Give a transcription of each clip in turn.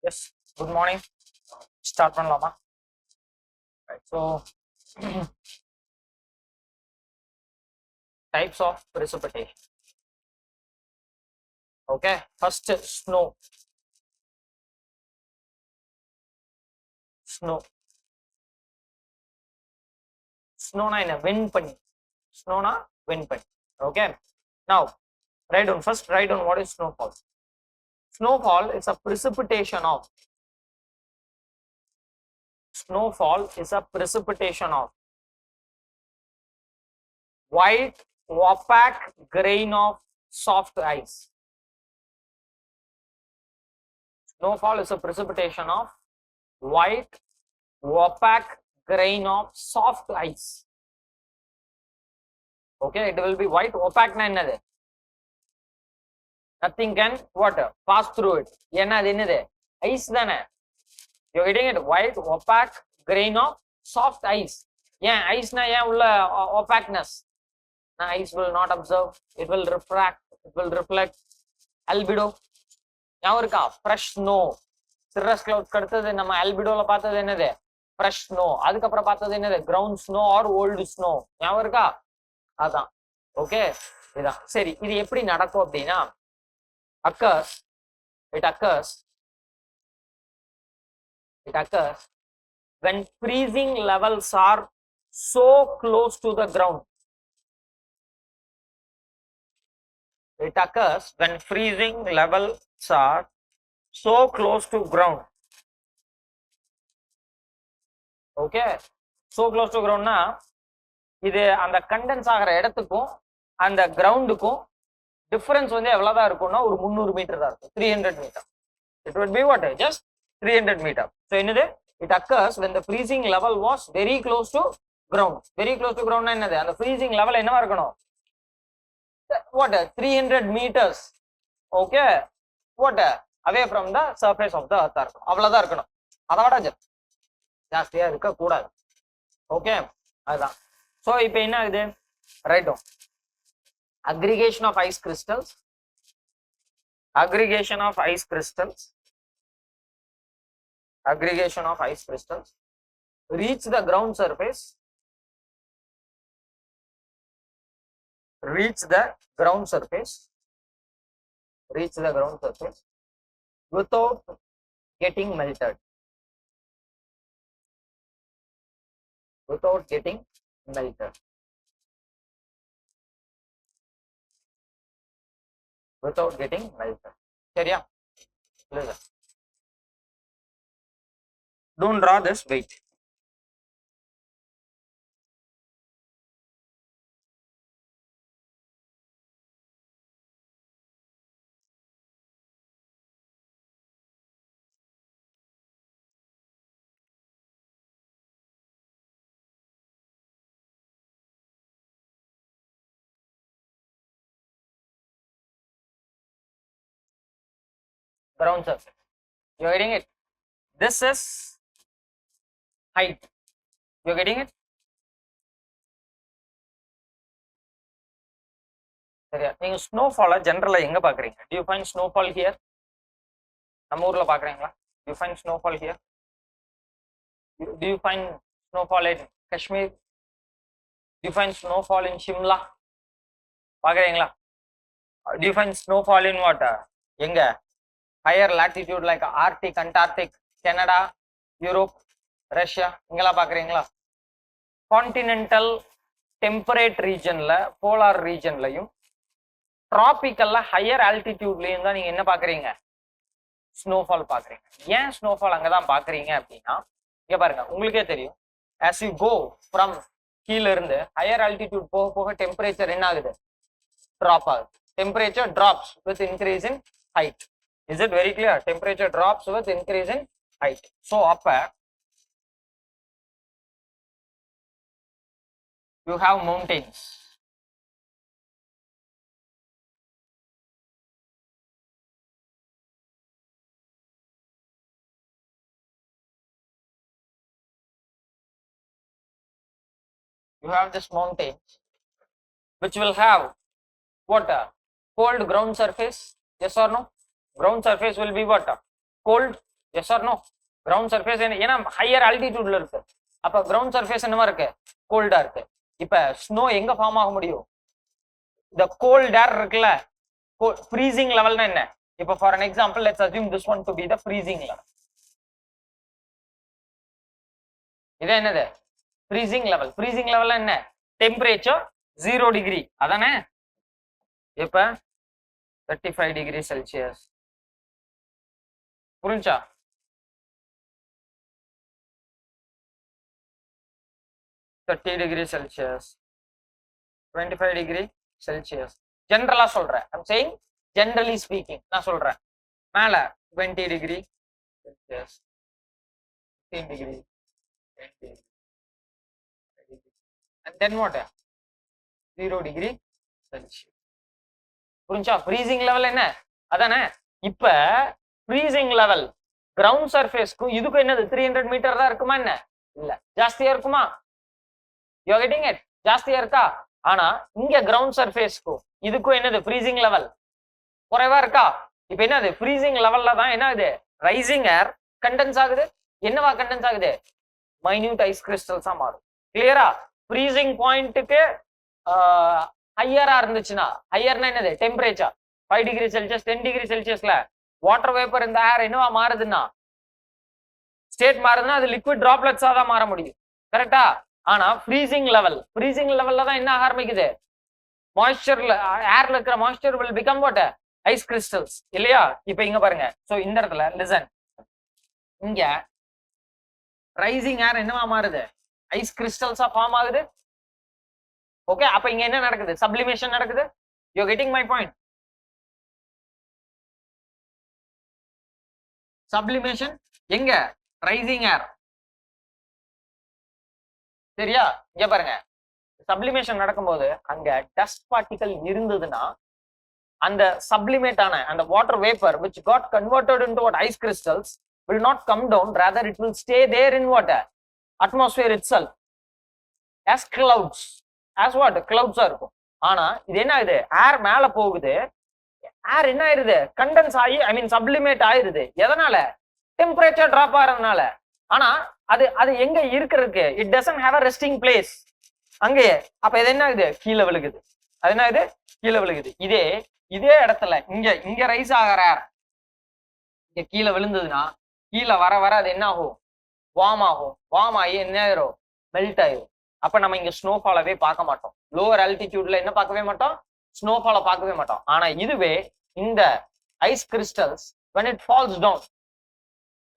Yes, good morning. Start பண்ணலாமா? Right. So types of precipitation. Okay, first snow. Snow. Snowனா என்ன? Wind பண்ணி. Snowனா wind பண்ணி. Okay. Now, write down what is snowfall. Snowfall is a precipitation of. Snowfall is a precipitation of white opaque grain of soft ice. Snowfall is a precipitation of white opaque grain of soft ice. Okay, it will be white. Opaque na என்னது? Nothing can what pass through it. என்ன அது என்னது? Ice தானே. You're getting it? White opaque grain of soft ice. ஏன் ice na ஏன் உள்ள opaqueness? Ice will not observe. It will refract. It will reflect. Albedo. ஞாபகம் இருக்கா? Fresh snow. Cirrus clouds அடுத்தது நம்ம albedoல பார்த்தது என்னது? Fresh snow. அதுக்கப்புறம் பார்த்தது என்னது? Ground snow or old snow. ஞாபகம் இருக்கா? அதான். ஓகே, இதான். சரி, இது எப்படி நடக்கும் அப்படின்னா it occurs when freezing levels are so close to the ground. It occurs when freezing levels are so close to ground. Okay, so close to ground னா இது அந்த கண்டென்ஸ் ஆகிற இடத்துக்கும் அந்த கிரவுண்டுக்கும் டிஃபரன்ஸ் வந்து எவ்வளவுதான் இருக்கும்னா ஒரு 300 மீட்டர் தான் இருக்கும். 300 metre. It would be what? Just 300 meter. So என்னது? It occurs when the freezing level was very close to ground. Very close to ground னா என்னது? அந்த freezing level என்னவா இருக்கணும்? What? 300 meters. Okay. What? Away from the surface of the earth இருக்கும். அவ்வளவுதான் இருக்கணும். அதை விட ஜாஸ்தியா இருக்க கூடாது. ஓகே, அதுதான். ஸோ இப்போ என்ன ஆகுது? ரைட்டும் aggregation of ice crystals reach the ground surface without getting melted. சரியா? Don't draw this. Wait. Ground surface. You're getting it? This is height. You're getting it? சரியா? நீங்க ஸ்னோஃபால ஜெனரலா எங்க பாக்குறீங்க? Do you find snowfall here? நம்ம ஊர்ல பாக்குறீங்களா? Do you find snowfall here? Do you find snowfall in Kashmir? Do you find snowfall in Shimla? பாக்குறீங்களா? Do you find snowfall in what? எங்க? Higher latitude like Arctic, Antarctic, Canada, Europe, Russia, இங்கெல்லாம் பாக்குறீங்களா? Continental temperate ரீஜன்ல, polar ரீஜன்லையும் டிராபிக்கல்ல higher ஆல்டிடியூட்லயும் தான் நீங்க என்ன பாக்குறீங்க? Snowfall பாக்குறீங்க. ஏன் ஸ்னோஃபால் அங்கதான் பாக்குறீங்க அப்படின்னா, இங்க பாருங்க, உங்களுக்கே தெரியும், as you go from கீழ இருந்து ஹையர் ஆல்டிடியூட் போக போக டெம்பரேச்சர் என்ன ஆகுது? ட்ராப் ஆகுது. Temperature drops with increase in height. Is it very clear? Temperature drops with increase in height. So அப்ப you have mountains. You have this mountains which will have what? Cold ground surface. Yes or no? Ground surface will be what? Cold. Yes or no? Ground surface ஏன்னா higher ஆல்டிடியூட்ல இருக்கு, அப்ப ground surface என்னவா இருக்கு? கோல்டா இருக்கு. இப்ப snow எங்க ஃபார்ம் ஆக முடியும்? இந்த கோல்ட் ஏர் இருக்குல்ல, ஃப்ரீசிங் லெவல்னா என்ன? இப்ப for an example let's assume this one to be the freezing level. இது என்னது? Freezing level. ஃப்ரீசிங் லெவல்ல என்ன? டெம்பரேச்சர் 0 டிகிரி அதானே? இப்ப 35 டிகிரி செல்சியஸ். புரிஞ்சா? Degree Celsius, 25 degree Celsius. ஜெனரலா சொல்றேன், ஐம் சேயிங் ஜெனரலி ஸ்பீக்கிங் நான் சொல்றேன். மேல 20 degree Celsius, 15 degree, 20 and then what? 0 degree Celsius. புரிஞ்சா? ஃப்ரீசிங் லெவல் என்ன? அதானே? இப்ப ஃப்ரீசிங் லெவல் கிரவுண்ட் சர்ஃபேஸ்க்கும் இதுக்கும் என்னது? 300 மீட்டர் தான் இருக்குமா என்ன? இல்ல, ஜாஸ்தியா இருக்குமா? You are getting it? ஜாஸ்தியா இருக்கா? ஆனா இங்க கிரவுண்ட் சர்ஃபேஸ்க்கும் இதுக்கும் என்னது? ஃப்ரீசிங் லெவல் குறைவா இருக்கா? இப்ப என்னது? ஃப்ரீசிங் லெவல்ல தான் என்ன ஆகுது? ரைசிங் ஏர் கண்டென்ஸ் ஆகுது. என்னவா கண்டென்ஸ் ஆகுது? மைன்யூட் ஐஸ் கிறிஸ்டல்ஸா மாறும். கிளியரா? ஃப்ரீசிங் பாயிண்ட்டுக்கு ஹையரா இருந்துச்சுன்னா, ஹையர்னா என்னது? டெம்பரேச்சர் 5 டிகிரி செல்சியஸ், 10 டிகிரி செல்சியஸ்ல வாட்டர் வேப்பர் இந்த ஏர் என்னவா மாறுதுன்னா, ஸ்டேட் மாறுதுன்னா அது லிக்விட் டிராப்லெட்ஸா தான் மாற முடியும். கரெக்டா? ஆனா ஃப்ரீசிங் லெவல்ல தான் என்ன ஆக ஆரம்பிக்குது? மாய்ஸ்சர்ல, ஏர்ல இருக்கிற moisture will become what? Ice crystals இல்லையா? இப்ப இங்க பாருங்க. சோ இந்த இடத்துல லிசன், இங்க ரைசிங் ஏர் என்னவா மாறுது? ஐஸ் கிறிஸ்டல்ஸா ஃபார்ம் ஆகுது. ஓகே, அப்ப இங்க என்ன நடக்குது? சப்ளிமேஷன் நடக்குது. You getting my point? Sublimation எங்க? ரைசிங் ஏர். சரியா? இங்க பாருங்க, சப்ளிமேஷன் நடக்கும்போது அங்க டஸ்ட் பார்ட்டிகல் இருந்ததுன்னா அந்த சப்ளிமேட் ஆன அந்த water vapour which got converted into what? Ice crystals will not come down, rather it will stay there in what? Atmosphere itself as clouds. As what? Clouds ஆ இருக்கும். ஆனா இது என்ன ஆகுது? ஏர் மேல போகுது, ஏர் என்ன ஆயிருது? கண்டென்ஸ் ஆகி, ஐ மீன் சப்ளிமேட் ஆயிருது. எதனால? டெம்பரேச்சர் டிராப் ஆகிறதுனால. ஆனா அது அது எங்க இருக்கிறதுக்கு? It doesn't have a resting place அங்கேயே. அப்ப இது என்ன ஆகுது? கீழே விழுகுது. அது என்ன ஆகுது? கீழே விழுகுது. இதே இடத்துல இங்க ரைஸ் ஆகிற ஏர் இங்க கீழே விழுந்ததுன்னா, கீழே வர வர அது என்ன ஆகும்? வார்ம் ஆகும். வார்ம் ஆகி என்ன ஆயிரும்? மெல்ட் ஆயிரும். அப்ப நம்ம இங்க ஸ்னோஃபாலவே பார்க்க மாட்டோம். லோவர் ஆல்டிடியூட்ல என்ன பார்க்கவே மாட்டோம்? ஸ்னோஃபால பார்க்கவே மாட்டோம். ஆனா இதுவே இந்த ice crystals when it falls down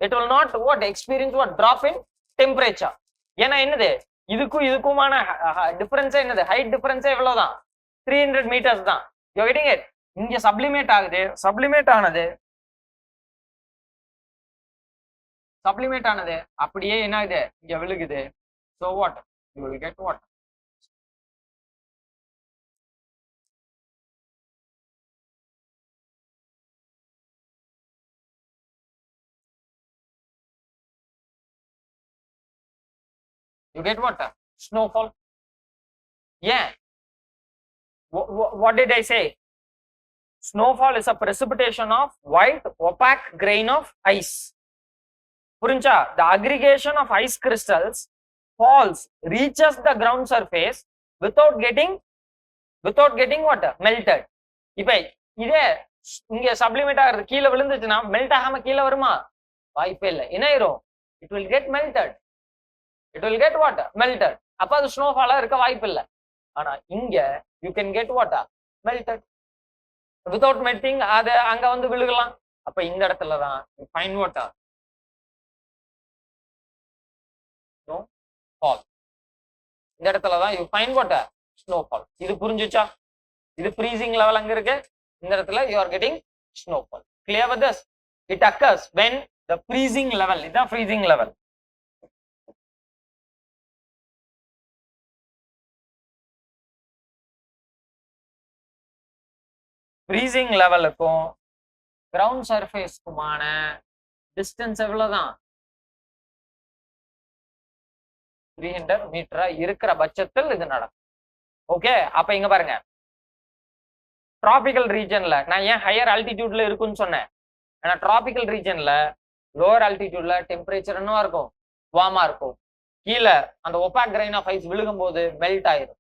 it will not what experience what drop in temperature. ஏன்னா என்னது? இதுக்குமான டிஃபரன்ஸே என்னது? ஹைட் டிஃபரன்ஸே எவ்வளவுதான்? 300 மீட்டர்ஸ் தான். You getting it? இங்க சப்ளிமேட் ஆகுது. சப்ளிமேட் ஆனது அப்படியே என்ன ஆகுது? இங்க விழுகுது. So what? You will get what? You get what? Snowfall. Yeah. What did I say? Snowfall is a precipitation of white opaque grain of ice. புரிஞ்சா? The aggregation of ice crystals falls, reaches the ground surface without getting what? Melted. இப்ப இதே இங்க sublimate ஆகிறது கீழே விழுந்துச்சுன்னா melt ஆகாம கீழே வருமா? வாய்ப்பே இல்லை. என்ன ஆயிரும்? It will get melted. It will get what? Melted. அப்ப அது ஸ்னோஃபாலா இருக்க வாய்ப்பு இல்லை. ஆனா இங்க you can get what? Melted. Without melting அது அங்க வந்து விழுகலாம். அப்ப இந்த இடத்துல தான் you find what? Snowfall. இந்த இடத்துல தான் you find what? Snowfall. இது புரிஞ்சுச்சா? இது freezing level அங்க இருக்கு. இந்த இடத்துல you are getting snowfall. Clear with this? It occurs when the freezing level, இதான் freezing level. freezing levelக்கும் ground surfaceக்குமான distance எவ்வளவுதான்? 300 மீட்டரா இருக்கிற பட்சத்தில் இது நடக்கும். ஓகே, அப்ப இங்க பாருங்க, டிராபிக்கல் ரீஜன்ல நான் ஏன் ஹையர் ஆல்டிடியூட்ல இருக்குன்னு சொன்னேன்? ஏன்னா டிராபிக்கல் ரீஜன்ல லோவர் ஆல்டிடியூட்ல டெம்பரேச்சர் என்னவா இருக்கும், வார்மா இருக்கும். கீழே அந்த ஒபாக் கிரைன் ஆஃப் ஐஸ் விழுகும் போது மெல்ட் ஆயிரும்.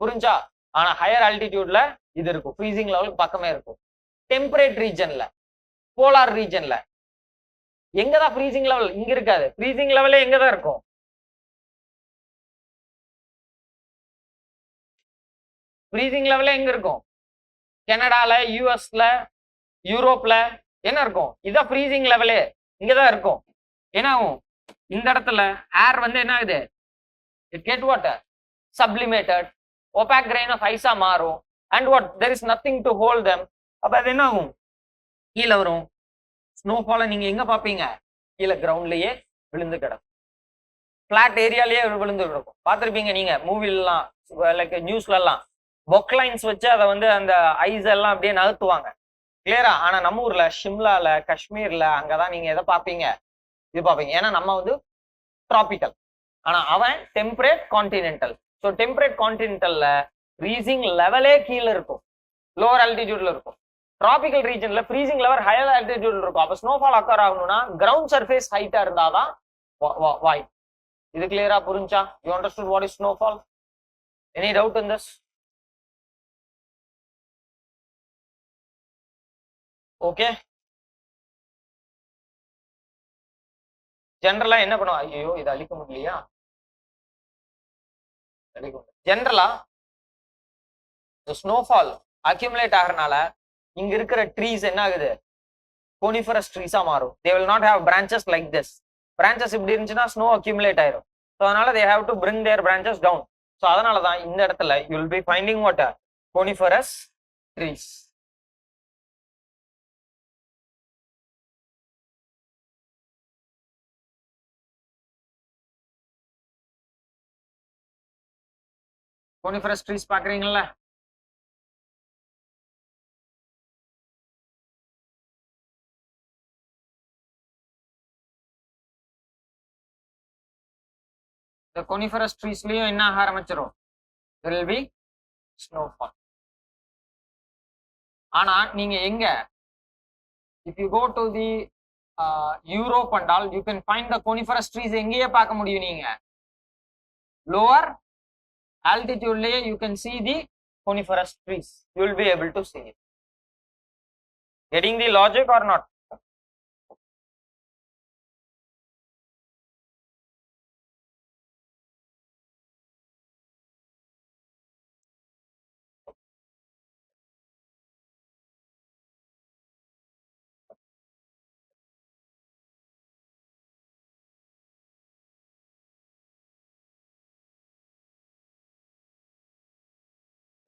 புரிஞ்சா? ஆனா ஹையர் ஆல்டிடியூட்ல இது இருக்கும், ஃப்ரீசிங் லெவலுக்கு பக்கமே இருக்கும். டெம்பரேட் ரீஜன்ல, போலார் ரீஜன்ல எங்கதான் ஃப்ரீசிங் லெவல்? இங்க இருக்காது. ஃப்ரீசிங் லெவலே எங்கதான் இருக்கும்? ஃப்ரீசிங் லெவலே எங்க இருக்கும்? கனடால, யூஎஸ்ல, யூரோப்ல என்ன இருக்கும்? இதான் ஃப்ரீசிங் லெவலே, இங்கதான் இருக்கும். என்ன ஆகும்? இந்த இடத்துல ஏர் வந்து என்ன ஆகுது? It get what? Sublimated, opaque grain of ஐஸா மாறும். And what? There is nothing to hold them. அப்ப அது என்ன ஆகும்? கீழே வரும். ஸ்னோஃபாலை நீங்க எங்க பாப்பீங்க? கீழே கிரவுண்ட்லயே விழுந்து கிடக்கும், பிளாட் ஏரியாலேயே விழுந்து கிடக்கும். பார்த்துருப்பீங்க நீங்க மூவிலாம், லைக் நியூஸ்ல எல்லாம் பொக்லைன்ஸ் வச்சு அதை வந்து அந்த ஐஸ் எல்லாம் அப்படியே நகர்த்துவாங்க, கிளியரா. ஆனா நம்ம ஊர்ல ஷிம்லால, காஷ்மீர்ல அங்கதான் நீங்க எதை பார்ப்பீங்க? இது பார்ப்பீங்க. ஏன்னா நம்ம வந்து டிராபிக்கல், ஆனா அவன் டெம்பரேட் கான்டினென்டல். ஸோ டெம்பரேட் கான்டினென்டல்ல ஃப்ரீசிங் லெவலே கீழே இருக்கும், லோவர் ஆல்டிடியூட்ல இருக்கும். டிராபிக்கல் ரீஜன்ல ஃப்ரீசிங் லெவல் ஹையர் ஆல்டிடியூட்ல இருக்கும். அப்ப ஸ்னோஃபால் அக்கர் ஆகணும்னா கிரவுண்ட் சர்ஃபேஸ் ஹைட்டா இருந்தாதான் வாய். இது கிளியரா புரிஞ்சா? You understood what is snowfall? Any doubt in this? Okay. ஜென்ரலா என்ன பண்ணுவோம்? ஐயோ இதை அழிக்க முடியலையா? ஜென்ரலா ஸ்னோஃபால் அக்யூமுலேட் ஆகிறனால இங்க இருக்கிற ட்ரீஸ் என்ன ஆகுது? கோனிஃபரஸ் ட்ரீஸா மாறும். They will not have branches like this. Branches இப்படி இருந்துச்சுன்னா ஸ்னோ அக்யூமுலேட் ஆயிரும். ஸோ அதனால they have to bring their branches down. So அதனால தான் இந்த இடத்துல you will be finding what? Coniferous trees. Coniferous trees பாக்குறீங்கல்ல? இந்த கோனிஃபரஸ் ட்ரீஸ்லயும் என்ன ஆக ஆரம்பிச்சிடும்? there will be snowfall. ஆனா நீங்க எங்க, if you go to the Europe and all, you can find the coniferous trees எங்கேயே பார்க்க முடியும். நீங்க lower altitude you can see the coniferous trees, you will be able to see it. Getting the logic or not?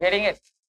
Getting it?